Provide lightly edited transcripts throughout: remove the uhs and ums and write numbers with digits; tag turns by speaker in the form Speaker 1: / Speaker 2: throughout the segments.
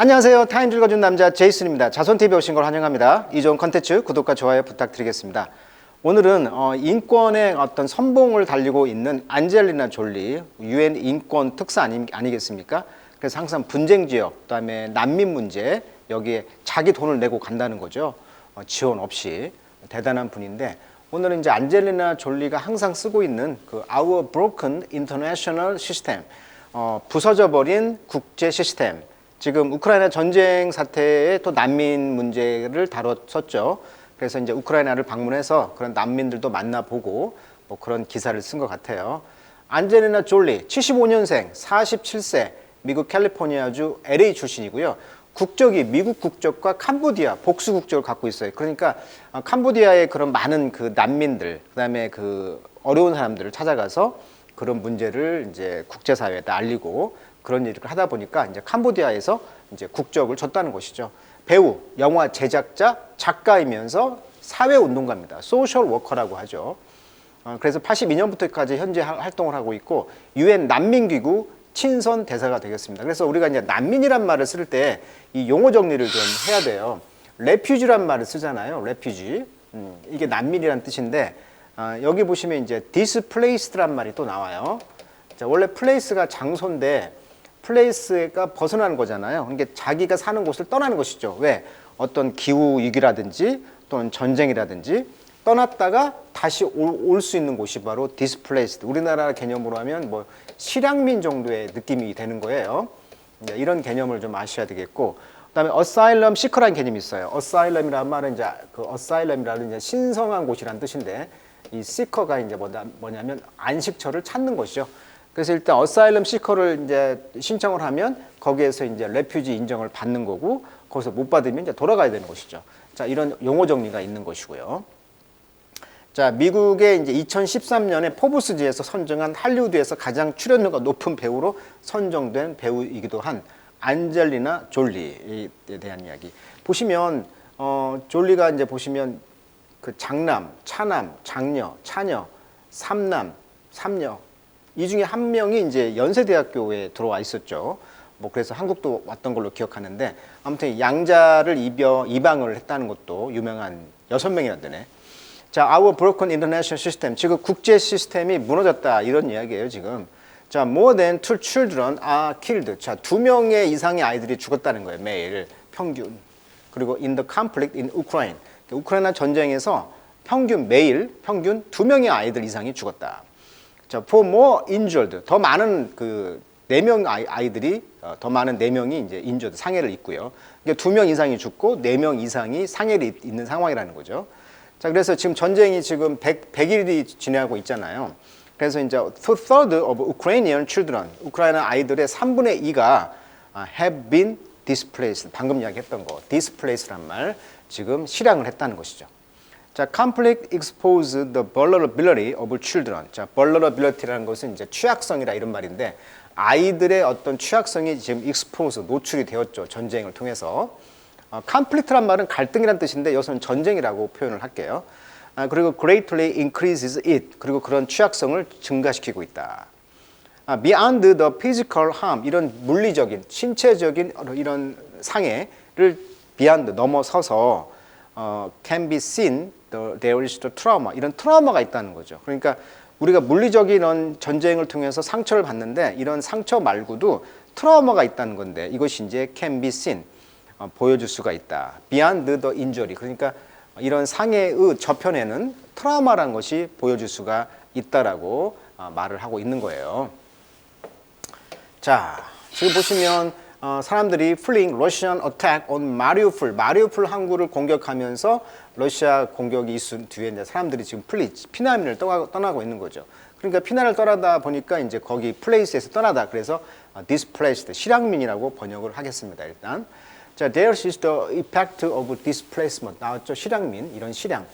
Speaker 1: 안녕하세요. 타임 읽어준 남자 제이슨입니다. 자손TV에 오신 걸 환영합니다. 이 좋은 컨텐츠 구독과 좋아요 부탁드리겠습니다. 오늘은 인권의 어떤 선봉을 달리고 있는 안젤리나 졸리, UN 인권 특사 아니겠습니까? 그래서 항상 분쟁 지역, 그다음에 난민 문제, 여기에 자기 돈을 내고 간다는 거죠. 지원 없이. 대단한 분인데, 오늘은 이제 안젤리나 졸리가 항상 쓰고 있는 그 Our Broken International System, 부서져 버린 국제 시스템. 지금 우크라이나 전쟁 사태에 또 난민 문제를 다뤘었죠. 그래서 이제 우크라이나를 방문해서 그런 난민들도 만나보고 뭐 그런 기사를 쓴 것 같아요. 안젤리나 졸리, 75년생, 47세, 미국 캘리포니아주 LA 출신이고요. 국적이 미국 국적과 캄보디아 복수 국적을 갖고 있어요. 그러니까 캄보디아의 그런 많은 그 난민들, 그다음에 그 어려운 사람들을 찾아가서 그런 문제를 이제 국제사회에다 알리고 그런 일을 하다 보니까 이제 캄보디아에서 이제 국적을 줬다는 것이죠. 배우, 영화 제작자, 작가이면서 사회운동가입니다. 소셜 워커라고 하죠. 그래서 82년부터까지 현재 활동을 하고 있고 UN 난민기구 친선 대사가 되겠습니다. 그래서 우리가 이제 난민이란 말을 쓸 때 이 용어 정리를 좀 해야 돼요. 레퓨지란 말을 쓰잖아요. 레퓨지. 이게 난민이란 뜻인데 여기 보시면 이제 displaced란 말이 또 나와요. 자, 원래 place가 장소인데 플레이스가 벗어나는 거잖아요. 그러니까 자기가 사는 곳을 떠나는 것이죠. 왜? 어떤 기후 위기라든지 또는 전쟁이라든지 떠났다가 다시 올 수 있는 곳이 바로 displaced. 우리나라 개념으로 하면 뭐 실향민 정도의 느낌이 되는 거예요. 이런 개념을 좀 아셔야 되겠고, 그다음에 asylum seeker라는 개념이 있어요. asylum이라는 말은 이제 그 asylum이라는 이제 신성한 곳이라는 뜻인데, 이 seeker가 이제 뭐냐면 안식처를 찾는 것이죠. 그래서 일단 어사일럼 시커를 이제 신청을 하면 거기에서 이제 레퓨지 인정을 받는 거고, 거기서 못 받으면 이제 돌아가야 되는 것이죠. 자, 이런 용어 정리가 있는 것이고요. 자, 미국의 이제 2013년에 포브스지에서 선정한 할리우드에서 가장 출연료가 높은 배우로 선정된 배우이기도 한 안젤리나 졸리에 대한 이야기. 보시면 졸리가 이제 보시면 그 장남, 차남, 장녀, 차녀, 삼남, 삼녀, 이 중에 한 명이 이제 연세대학교에 들어와 있었죠. 뭐 그래서 한국도 왔던 걸로 기억하는데, 아무튼 양자를 입양을 했다는 것도 유명한 6명이나 되네. 자, Our Broken International System, 지금 국제 시스템이 무너졌다 이런 이야기예요 지금. 자, More than 2 children are killed. 자, 2명의 이상의 아이들이 죽었다는 거예요 매일 평균. 그리고 in the conflict in Ukraine, 우크라이나 전쟁에서 매일 평균 2명의 아이들 이상이 죽었다. 자, for more injured, 더 많은 그 4명 아이들이 더 많은 4명이 이제 injured, 상해를 입고요. 그러니까 2명 이상이 죽고 4명 이상이 상해를 입는 상황이라는 거죠. 자, 그래서 지금 전쟁이 지금 100일이 지나고 있잖아요. 그래서 이제 2/3 of Ukrainian children, 우크라이나 아이들의 3분의 2가 have been displaced, 방금 이야기했던 거, displaced란 말, 지금 실향을 했다는 것이죠. 자, conflict expose the vulnerability of children. 자, vulnerability라는 것은 이제 취약성이라 이런 말인데, 아이들의 어떤 취약성이 지금 expose, 노출이 되었죠. 전쟁을 통해서. conflict란 말은 갈등이란 뜻인데 여기서는 전쟁이라고 표현을 할게요. 그리고 greatly increases it. 그리고 그런 취약성을 증가시키고 있다. beyond the physical harm, 이런 물리적인, 신체적인 이런 상해를 beyond, 넘어서서 can be seen, there is the trauma, 이런 트라우마가 있다는 거죠. 그러니까 우리가 물리적인 이런 전쟁을 통해서 상처를 받는데, 이런 상처 말고도 트라우마가 있다는 건데, 이것이 이제 can be seen, 보여줄 수가 있다. beyond the injury, 그러니까 이런 상해의 저편에는 트라우마라는 것이 보여줄 수가 있다라고 말을 하고 있는 거예요. 자, 지금 보시면 사람들이 fleeing Russian attack on 마리우폴 항구를 공격하면서 러시아 공격이 있은 뒤에 이제 사람들이 지금 피난민을 떠나고 있는 거죠. 그러니까 피난을 떠나다 보니까 이제 거기 플레이스에서 떠나다, 그래서 displaced, 실향민이라고 번역을 하겠습니다. 일단 자, there is the effect of displacement, 나왔죠. 실향민, 이런 실향,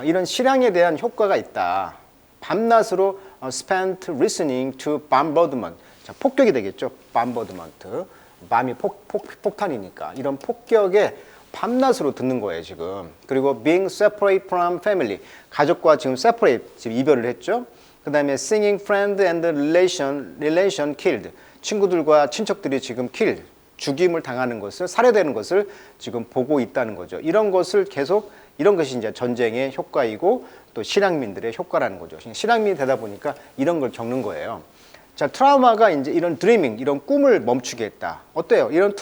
Speaker 1: 이런 실향에 대한 효과가 있다. 밤낮으로 spent listening to bombardment. 자, 폭격이 되겠죠. bombardment. 밤이 폭탄이니까 이런 폭격에 밤낮으로 듣는 거예요 지금. 그리고 being separate from family, 가족과 지금 separate, 지금 이별을 했죠. 그 다음에 seeing friend and relation killed, 친구들과 친척들이 지금 kill, 죽임을 당하는 것을, 살해되는 것을 지금 보고 있다는 거죠. 이런 것을 계속, 이런 것이 이제 전쟁의 효과이고 또 실향민들의 효과라는 거죠. 실향민이 되다 보니까 이런 걸 겪는 거예요. 자, 트라우마가 이제 이런 드리밍, 이런 꿈을 멈추게 했다. 어때요? 이런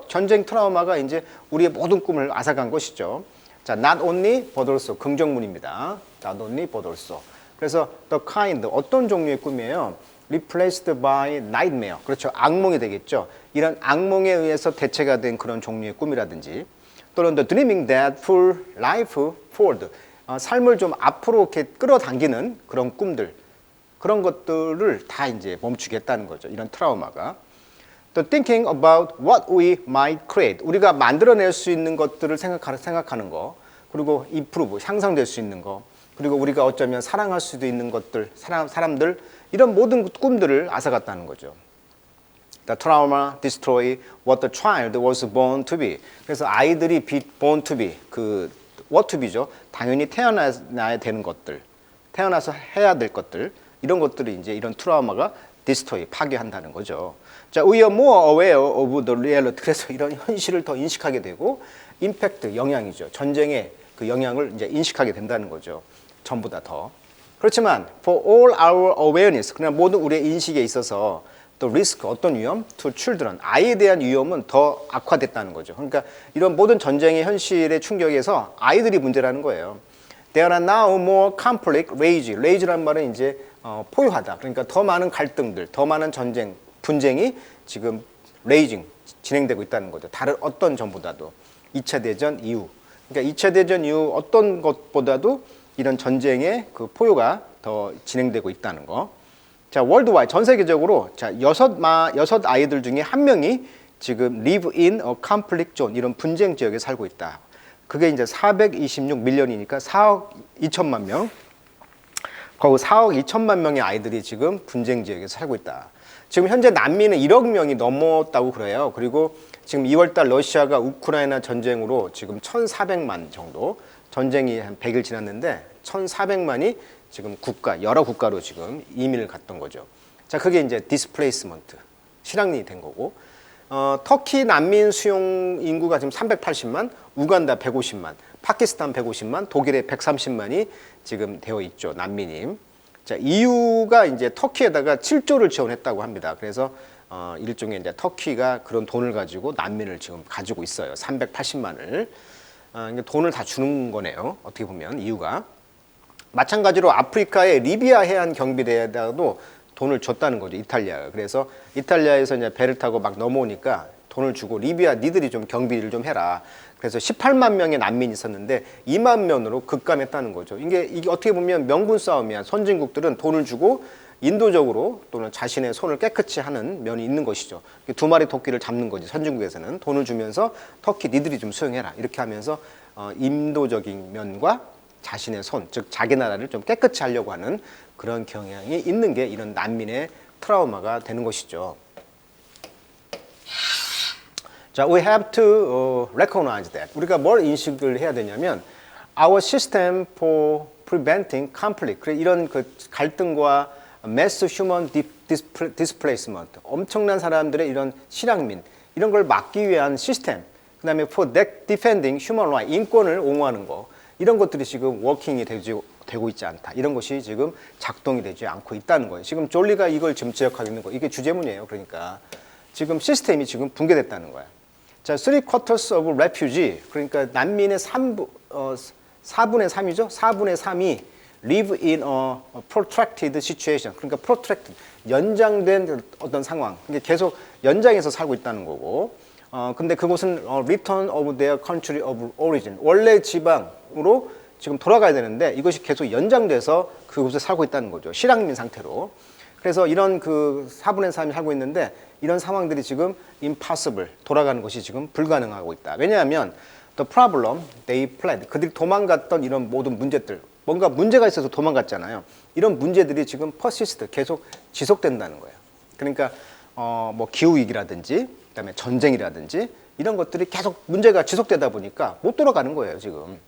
Speaker 1: 전쟁 트라우마가 이제 우리의 모든 꿈을 앗아간 것이죠. 자, not only but also 긍정문입니다. not only but also. 그래서 the kind, 어떤 종류의 꿈이에요? replaced by nightmare. 그렇죠. 악몽이 되겠죠. 이런 악몽에 의해서 대체가 된 그런 종류의 꿈이라든지 또는 the dreaming that pull life forward. 삶을 좀 앞으로 이렇게 끌어당기는 그런 꿈들. 그런 것들을 다 이제 멈추겠다는 거죠. 이런 트라우마가. 또 thinking about what we might create. 우리가 만들어낼 수 있는 것들을 생각하는 거. 그리고 improve, 향상될 수 있는 거. 그리고 우리가 어쩌면 사랑할 수도 있는 것들, 사람들, 이런 모든 꿈들을 앗아갔다는 거죠. The trauma destroy what the child was born to be. 그래서 아이들이 born to be, what to be죠. 당연히 태어나야 되는 것들, 태어나서 해야 될 것들, 이런 것들이 이제 이런 트라우마가 destroy, 파괴한다는 거죠. 자, we are more aware of the reality. 그래서 이런 현실을 더 인식하게 되고, impact, 영향이죠. 전쟁의 그 영향을 이제 인식하게 된다는 거죠. 전보다 더. 그렇지만 for all our awareness, 그냥 모든 우리의 인식에 있어서 또 risk, 어떤 위험? to children, 아이에 대한 위험은 더 악화됐다는 거죠. 그러니까 이런 모든 전쟁의 현실의 충격에서 아이들이 문제라는 거예요. There are now more conflict, rage. rage라는 말은 이제 포효하다. 그러니까 더 많은 갈등들, 더 많은 전쟁, 분쟁이 지금 raging, 진행되고 있다는 거죠. 다른 어떤 전보다도. 2차 대전 이후. 그러니까 2차 대전 이후 어떤 것보다도 이런 전쟁의 그 포효가 더 진행되고 있다는 거. 자, 월드와이드, 전 세계적으로 자, 여섯 아이들 중에 한 명이 지금 live in a conflict zone, 이런 분쟁 지역에 살고 있다. 그게 이제 426밀리언이니까 4억 2천만 명. 거기 4억 2천만 명의 아이들이 지금 분쟁 지역에 살고 있다. 지금 현재 난민은 1억 명이 넘었다고 그래요. 그리고 지금 2월달 러시아가 우크라이나 전쟁으로 지금 1,400만 정도, 전쟁이 한 100일 지났는데 1,400만이 지금 여러 국가로 지금 이민을 갔던 거죠. 자, 그게 이제 displacement, 실향민이 된 거고, 터키 난민 수용 인구가 지금 380만, 우간다 150만, 파키스탄 150만, 독일에 130만이 지금 되어 있죠, 난민이. 자, EU가 이제 터키에다가 7조를 지원했다고 합니다. 그래서 일종의 이제 터키가 그런 돈을 가지고 난민을 지금 가지고 있어요. 380만을. 돈을 다 주는 거네요. 어떻게 보면 EU가. 마찬가지로 아프리카의 리비아 해안 경비대에다가도 돈을 줬다는 거죠, 이탈리아가. 그래서 이탈리아에서 이제 배를 타고 막 넘어오니까 돈을 주고 리비아 니들이 좀 경비를 좀 해라. 그래서 18만 명의 난민이 있었는데 2만 명으로 급감했다는 거죠. 이게 어떻게 보면 명분 싸움이야. 선진국들은 돈을 주고 인도적으로 또는 자신의 손을 깨끗이 하는 면이 있는 것이죠. 두 마리 토끼를 잡는 거지. 선진국에서는 돈을 주면서 터키 니들이 좀 수용해라. 이렇게 하면서 인도적인 면과 자신의 손, 즉 자기 나라를 좀 깨끗이 하려고 하는 그런 경향이 있는 게 이런 난민의 트라우마가 되는 것이죠. 자, we have to recognize that. 우리가 뭘 인식을 해야 되냐면 our system for preventing conflict. 이런 그 갈등과 mass human displacement, 엄청난 사람들의 이런 실향민, 이런 걸 막기 위한 시스템, 그 다음에 for defending human rights, 인권을 옹호하는 거, 이런 것들이 지금 워킹이 되고 있지 않다. 이런 것이 지금 작동이 되지 않고 있다는 거예요. 지금 졸리가 이걸 지금 지적하고 있는 거예요. 이게 주제문이에요. 그러니까 지금 시스템이 지금 붕괴됐다는 거야. 자, 3/4 of refugee, 그러니까 난민의 4분의 3이죠. 4분의 3이 live in a protracted situation. 그러니까 protracted, 연장된 어떤 상황. 그러니까 계속 연장해서 살고 있다는 거고. 근데 그곳은 return of their country of origin. 원래 지방으로 지금 돌아가야 되는데 이것이 계속 연장돼서 그곳에 살고 있다는 거죠. 실향민 상태로. 그래서 이런 그 4분의 3이 살고 있는데 이런 상황들이 지금 impossible, 돌아가는 것이 지금 불가능하고 있다. 왜냐하면 the problem they fled, 그들이 도망갔던 이런 모든 문제들, 뭔가 문제가 있어서 도망갔잖아요. 이런 문제들이 지금 persist, 계속 지속된다는 거예요. 그러니까 뭐 기후 위기라든지 그다음에 전쟁이라든지 이런 것들이 계속 문제가 지속되다 보니까 못 돌아가는 거예요, 지금.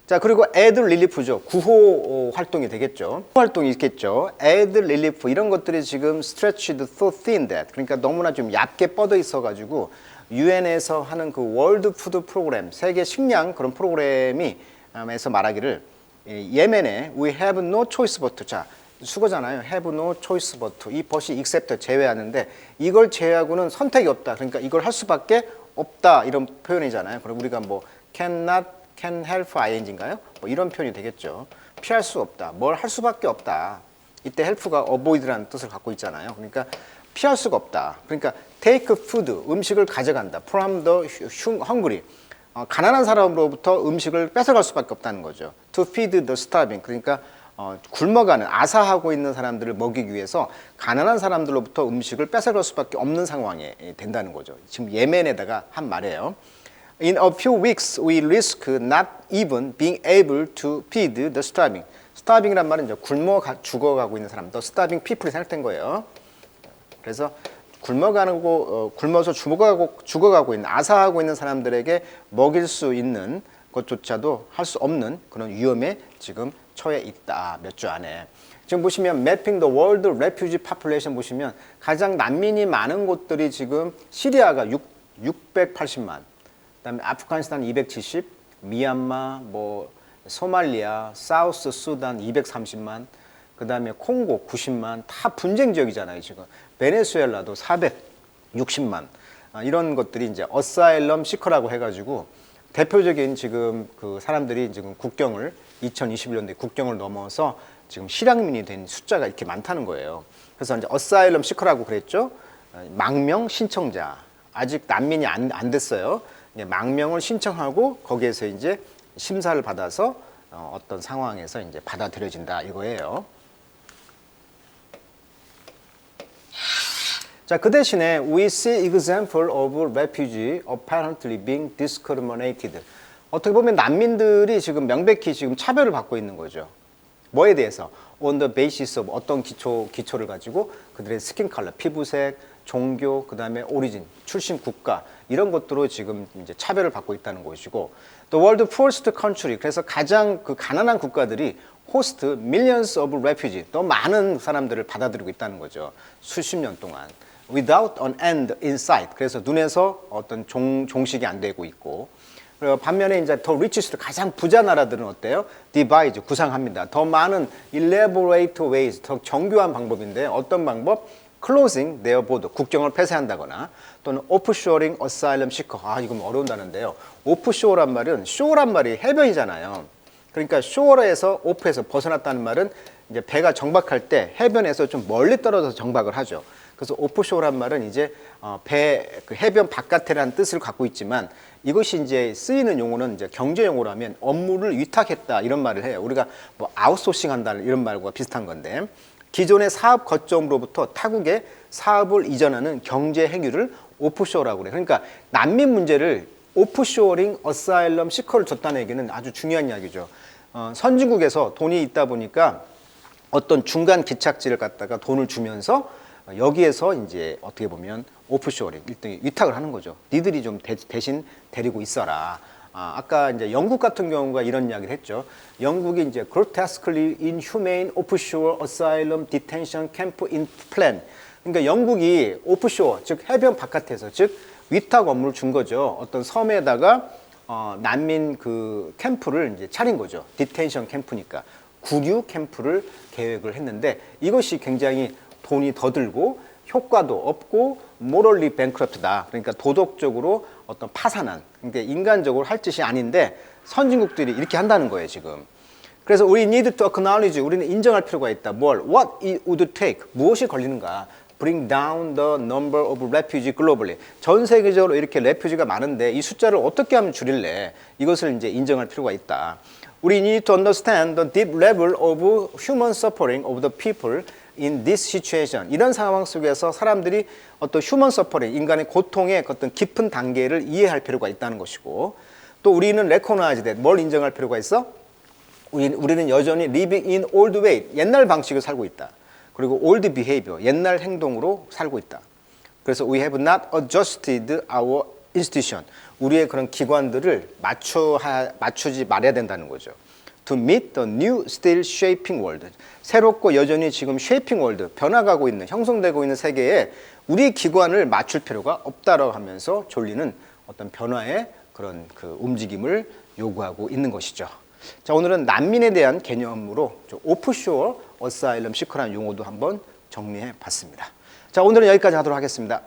Speaker 1: 자, 그리고 애들 릴리프죠. 구호 활동이 되겠죠. 활동이 있겠죠. 애들 릴리프, 이런 것들이 지금 stretched so thin that, 그러니까 너무나 좀 얇게 뻗어 있어가지고 유엔에서 하는 그 월드 푸드 프로그램, 세계 식량 그런 프로그램이 에서 말하기를 예멘에 we have no choice but 자 수거잖아요. have no choice but 이 but이 except 제외하는데 이걸 제외하고는 선택이 없다. 그러니까 이걸 할 수밖에 없다 이런 표현이잖아요. 그럼 우리가 뭐 cannot, can help ing인가요? 뭐 이런 표현이 되겠죠. 피할 수 없다. 뭘 할 수밖에 없다. 이때 help가 avoid라는 뜻을 갖고 있잖아요. 그러니까 피할 수가 없다. 그러니까 take food 음식을 가져간다. from the hungry 가난한 사람으로부터 음식을 뺏어갈 수밖에 없다는 거죠. To feed the starving 그러니까 굶어가는 아사하고 있는 사람들을 먹이기 위해서 가난한 사람들로부터 음식을 뺏어갈 수밖에 없는 상황이 된다는 거죠. 지금 예멘에다가 한 말이에요. In a few weeks, we risk not even being able to feed the starving. starving이란 말은 이제 굶어 죽어가고 있는 사람, the starving people이 생각된 거예요. 그래서 굶어서 죽어가고 있는 아사하고 있는 사람들에게 먹일 수 있는 것조차도 할 수 없는 그런 위험에 지금 처해 있다. 몇 주 안에. 지금 보시면 Mapping the World Refugee Population 보시면 가장 난민이 많은 곳들이 지금 시리아가 680만, 그다음에 아프가니스탄 270, 미얀마, 뭐 소말리아, 사우스 수단 230만, 그다음에 콩고 90만 다 분쟁 지역이잖아요, 지금. 베네수엘라도 460만. 이런 것들이 이제 어사일럼 시커라고 해 가지고 대표적인 지금 그 사람들이 지금 국경을 2021년도에 국경을 넘어서 지금 실향민이 된 숫자가 이렇게 많다는 거예요. 그래서 이제 어사일럼 시커라고 그랬죠. 망명 신청자. 아직 난민이 안 됐어요. 망명을 신청하고 거기에서 이제 심사를 받아서 어떤 상황에서 이제 받아들여진다 이거예요. 자, 그 대신에 we see example of refugee apparently being discriminated. 어떻게 보면 난민들이 지금 명백히 지금 차별을 받고 있는 거죠. 뭐에 대해서? On the basis of 어떤 기초를 가지고 그들의 스킨 컬러, 피부색, 종교, 그 다음에 오리진, 출신 국가 이런 것들로 지금 이제 차별을 받고 있다는 것이고, the world poorest country 그래서 가장 그 가난한 국가들이 host millions of refugee 더 많은 사람들을 받아들이고 있다는 거죠. 수십 년 동안. without an end in sight. 그래서 눈에서 어떤 종식이 안 되고 있고. 그리고 반면에 이제 더 richest 가장 부자 나라들은 어때요? divide 구상합니다. 더 많은 elaborate ways 더 정교한 방법인데 어떤 방법? closing their border 국경을 폐쇄한다거나 또는 offshoring asylum seeker 이건 어려운다는데요. offshore란 말은 shore란 말이 해변이잖아요. 그러니까 shore에서 off에서 벗어났다는 말은 이제 배가 정박할 때 해변에서 좀 멀리 떨어져서 정박을 하죠. 그래서 오프쇼어란 말은 이제 그 해변 바깥에라는 뜻을 갖고 있지만 이것이 이제 쓰이는 용어는 이제 경제 용어로 하면 업무를 위탁했다 이런 말을 해요. 우리가 뭐 아웃소싱 한다는 이런 말과 비슷한 건데 기존의 사업 거점으로부터 타국에 사업을 이전하는 경제 행위를 오프쇼어라고 그래요. 그러니까 난민 문제를 오프쇼어링 어사일럼 시커를 줬다는 얘기는 아주 중요한 이야기죠. 선진국에서 돈이 있다 보니까 어떤 중간 기착지를 갖다가 돈을 주면서 여기에서 이제 어떻게 보면 오프쇼어링 일종의 위탁을 하는 거죠. 니들이 좀 대신 데리고 있어라. 아까 이제 영국 같은 경우가 이런 이야기를 했죠. 영국이 이제 grotesquely inhumane offshore asylum detention camp in plan. 그러니까 영국이 오프쇼어 즉 해변 바깥에서 즉 위탁 업무를 준 거죠. 어떤 섬에다가 난민 그 캠프를 이제 차린 거죠. 디텐션 캠프니까 구류 캠프를 계획을 했는데 이것이 굉장히 돈이 더 들고 효과도 없고 모럴리 뱅크럽트다. 그러니까 도덕적으로 어떤 파산한 그러니까 인간적으로 할 짓이 아닌데 선진국들이 이렇게 한다는 거예요 지금. 그래서 우리 need to acknowledge 우리는 인정할 필요가 있다. 뭘? What it would take 무엇이 걸리는가? Bring down the number of refugees globally. 전 세계적으로 이렇게 레퓨지가 많은데 이 숫자를 어떻게 하면 줄일래? 이것을 이제 인정할 필요가 있다. 우리 need to understand the deep level of human suffering of the people in this situation. 이런 상황 속에서 사람들이 어떤 human suffering, 인간의 고통의 어떤 깊은 단계를 이해할 필요가 있다는 것이고 또 우리는 recognize that, 뭘 인정할 필요가 있어? 우리는 여전히 living in old way, 옛날 방식을 살고 있다. 그리고 old behavior, 옛날 행동으로 살고 있다. 그래서 we have not adjusted our institution. 우리의 그런 기관들을 맞추지 말아야 된다는 거죠. to meet the new still shaping world. 새롭고 여전히 지금 shaping world, 변화가고 있는, 형성되고 있는 세계에 우리 기관을 맞출 필요가 없다라고 하면서 존리는 어떤 변화의 그런 그 움직임을 요구하고 있는 것이죠. 자, 오늘은 난민에 대한 개념으로 오프쇼어 어사일럼 시커라는 용어도 한번 정리해 봤습니다. 자, 오늘은 여기까지 하도록 하겠습니다.